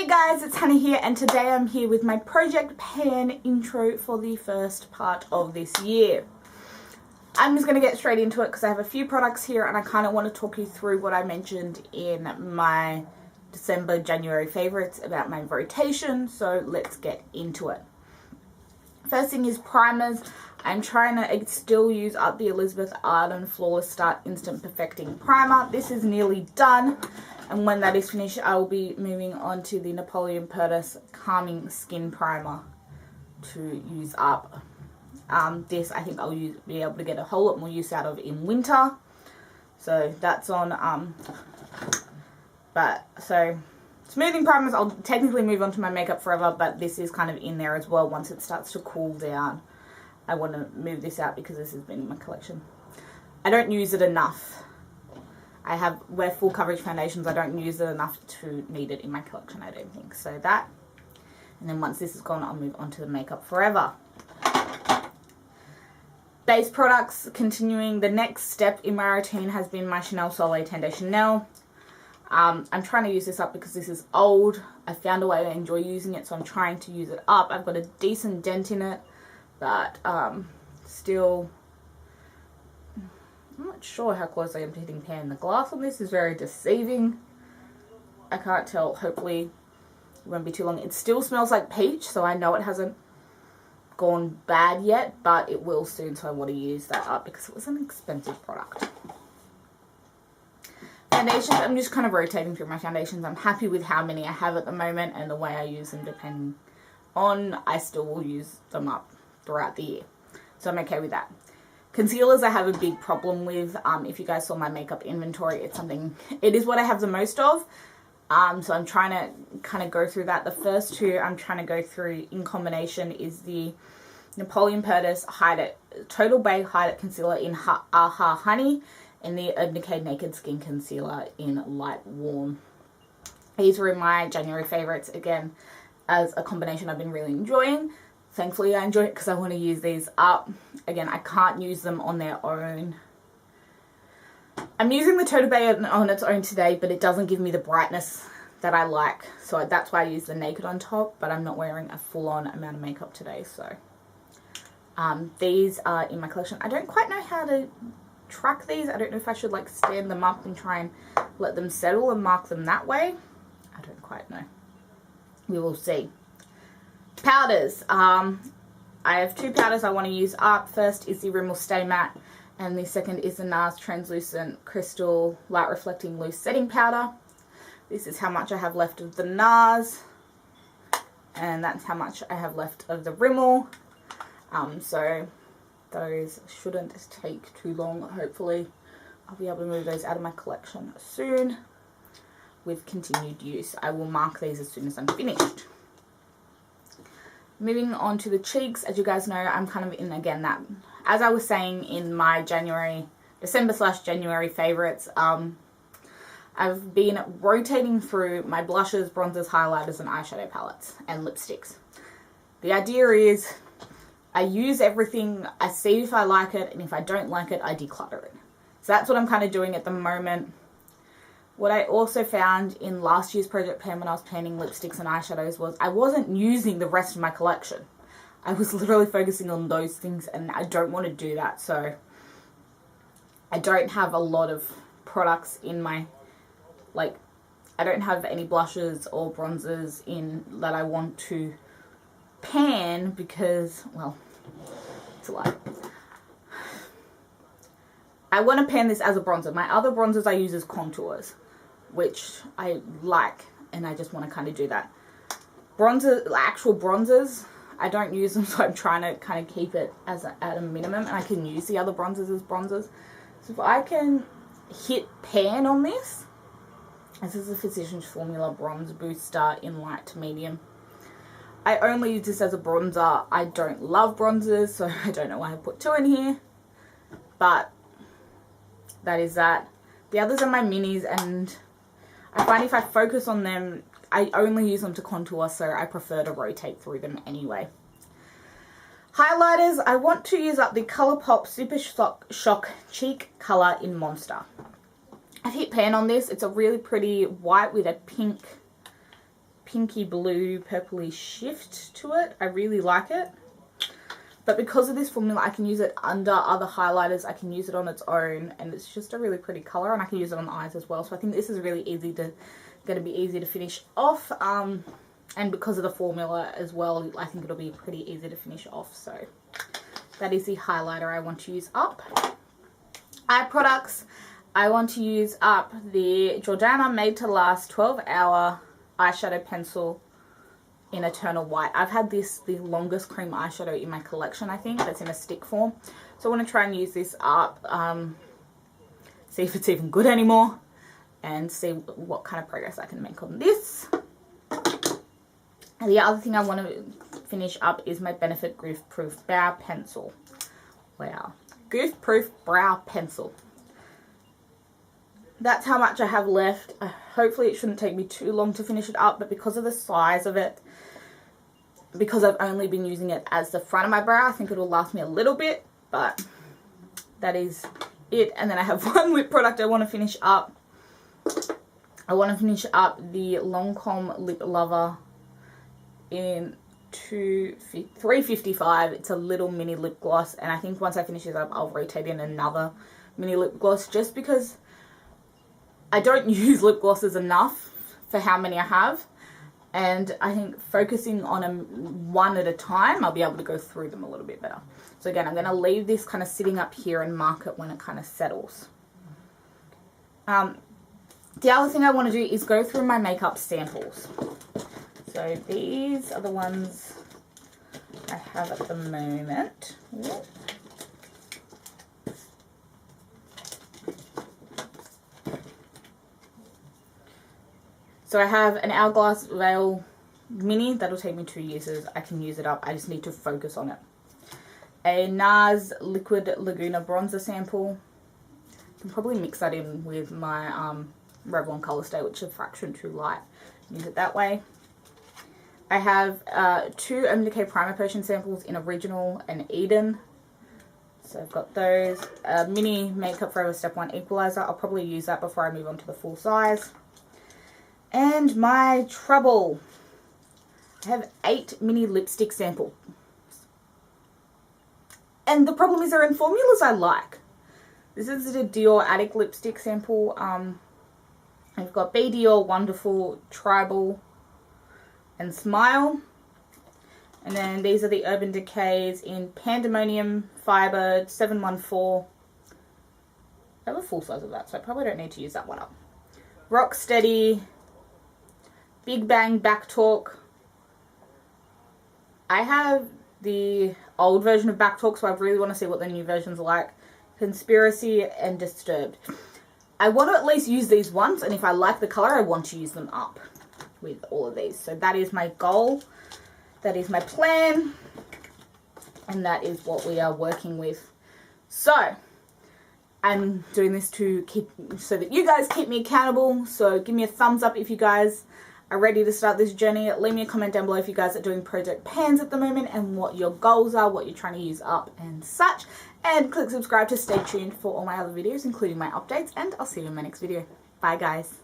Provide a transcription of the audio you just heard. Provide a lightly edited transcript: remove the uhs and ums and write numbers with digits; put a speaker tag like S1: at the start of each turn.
S1: Hey guys, it's Hannah here, and today I'm here with my project pan intro for the first part of this year. I'm just going to get straight into it because I have a few products here and I kind of want to talk you through what I mentioned in my December, January favorites about my rotation, so let's get into it. First thing is primers. I'm trying to still use up the Elizabeth Arden Flawless Start Instant Perfecting Primer. This is nearly done, and when that is finished, I will be moving on to the Napoleon Purtis Calming Skin Primer to use up. This I think I'll be able to get a whole lot more use out of in winter. So that's on, so smoothing primers, I'll technically move on to my Makeup Forever, but this is kind of in there as well once it starts to cool down. I want to move this out because this has been in my collection. I don't use it enough. Wear full coverage foundations. I don't use it enough to need it in my collection, I don't think. So that. And then once this is gone, I'll move on to the Makeup Forever. Base products, continuing. The next step in my routine has been my Chanel Soleil Ten Day Chanel. I'm trying to use this up because this is old. I found a way to enjoy using it, so I'm trying to use it up. I've got a decent dent in it. But still, I'm not sure how close I am to hitting pan. The glass on this is very deceiving. I can't tell. Hopefully it won't be too long. It still smells like peach, so I know it hasn't gone bad yet, but it will soon, so I want to use that up because it was an expensive product. Foundations, I'm just kind of rotating through my foundations. I'm happy with how many I have at the moment and the way I use them depending on, I still will use them up throughout the year, so I'm okay with that. Concealers I have a big problem with. If you guys saw my makeup inventory, it is what I have the most of, so I'm trying to kind of go through that. The first two I'm trying to go through in combination is the Napoleon Purtis Total Bay Hide It Concealer in Aha Honey and the Urban Decay Naked Skin Concealer in Light Warm. These were my January favorites, again, as a combination I've been really enjoying. Thankfully, I enjoy it because I want to use these up. Again, I can't use them on their own. I'm using the Total Bay on its own today, but it doesn't give me the brightness that I like. So that's why I use the Naked on top, but I'm not wearing a full-on amount of makeup today. So these are in my collection. I don't quite know how to track these. I don't know if I should like stand them up and try and let them settle and mark them that way. I don't quite know. We will see. Powders. I have two powders I want to use up. First is the Rimmel Stay Matte, and the second is the NARS Translucent Crystal Light Reflecting Loose Setting Powder. This is how much I have left of the NARS, and that's how much I have left of the Rimmel. So those shouldn't take too long. Hopefully I'll be able to move those out of my collection soon with continued use. I will mark these as soon as I'm finished. Moving on to the cheeks, as you guys know, I'm kind of in, again, that, as I was saying in my December/January favorites, I've been rotating through my blushes, bronzers, highlighters, and eyeshadow palettes, and lipsticks. The idea is I use everything, I see if I like it, and if I don't like it, I declutter it. So that's what I'm kind of doing at the moment. What I also found in last year's project pan when I was panning lipsticks and eyeshadows was I wasn't using the rest of my collection. I was literally focusing on those things, and I don't want to do that. So I don't have a lot of products in my, like, I don't have any blushes or bronzers in that I want to pan because, well, it's a lie. I want to pan this as a bronzer. My other bronzers I use as contours, which I like, and I just want to kind of do that. Actual bronzers, I don't use them, so I'm trying to kind of keep it as at a minimum, and I can use the other bronzers as bronzers. So if I can hit pan on this is a Physicians Formula Bronze Booster in light to medium. I only use this as a bronzer. I don't love bronzers, so I don't know why I put two in here, but that is that. The others are my minis, and I find if I focus on them, I only use them to contour, so I prefer to rotate through them anyway. Highlighters, I want to use up the Colourpop Super Shock Cheek Colour in Monster. I've hit pan on this. It's a really pretty white with a pink pinky blue purpley shift to it. I really like it. But because of this formula, I can use it under other highlighters. I can use it on its own, and it's just a really pretty color, and I can use it on the eyes as well. So I think this is really going to be easy to finish off. And because of the formula as well, I think it'll be pretty easy to finish off. So that is the highlighter I want to use up. Eye products, I want to use up the Jordana Made to Last 12-Hour Eyeshadow Pencil in Eternal White. I've had this the longest cream eyeshadow in my collection, I think, that's in a stick form. So I want to try and use this up, see if it's even good anymore, and see what kind of progress I can make on this. And the other thing I want to finish up is my Benefit Goof Proof Brow Pencil. Wow. Goof Proof Brow Pencil. That's how much I have left. Hopefully it shouldn't take me too long to finish it up, but because of the size of it, because I've only been using it as the front of my brow, I think it'll last me a little bit, but that is it. And then I have one lip product I want to finish up. I want to finish up the Lancome Lip Lover in 355. It's a little mini lip gloss, and I think once I finish this up, I'll rotate in another mini lip gloss, just because I don't use lip glosses enough for how many I have, and I think focusing on them one at a time, I'll be able to go through them a little bit better. So again, I'm going to leave this kind of sitting up here and mark it when it kind of settles. The other thing I want to do is go through my makeup samples. So these are the ones I have at the moment. So I have an Hourglass Veil Mini. That'll take me 2 uses. I can use it up. I just need to focus on it. A NARS Liquid Laguna Bronzer sample. I can probably mix that in with my Revlon Color Stay, which is a fraction too light. Use it that way. I have 2 Urban Decay Primer Potion samples in Original and Eden. So I've got those. Mini Makeup Forever Step 1 Equalizer. I'll probably use that before I move on to the full size. And my Trouble. I have 8 mini lipstick samples. And the problem is they're in formulas I like. This is the Dior Attic lipstick sample. I've got Be Dior, Wonderful, Tribal, and Smile. And then these are the Urban Decays in Pandemonium, Firebird, 714. I have a full size of that, so I probably don't need to use that one up. Rocksteady, Big Bang Back Talk. I have the old version of Back Talk, so I really want to see what the new versions are like. Conspiracy and Disturbed. I want to at least use these once, and if I like the colour, I want to use them up with all of these. So that is my goal. That is my plan. And that is what we are working with. So I'm doing this to keep, so that you guys keep me accountable. So give me a thumbs up if you guys are ready to start this journey. Leave me a comment down below if you guys are doing project pans at the moment and what your goals are, what you're trying to use up and such. And click subscribe to stay tuned for all my other videos, including my updates. And I'll see you in my next video. Bye guys.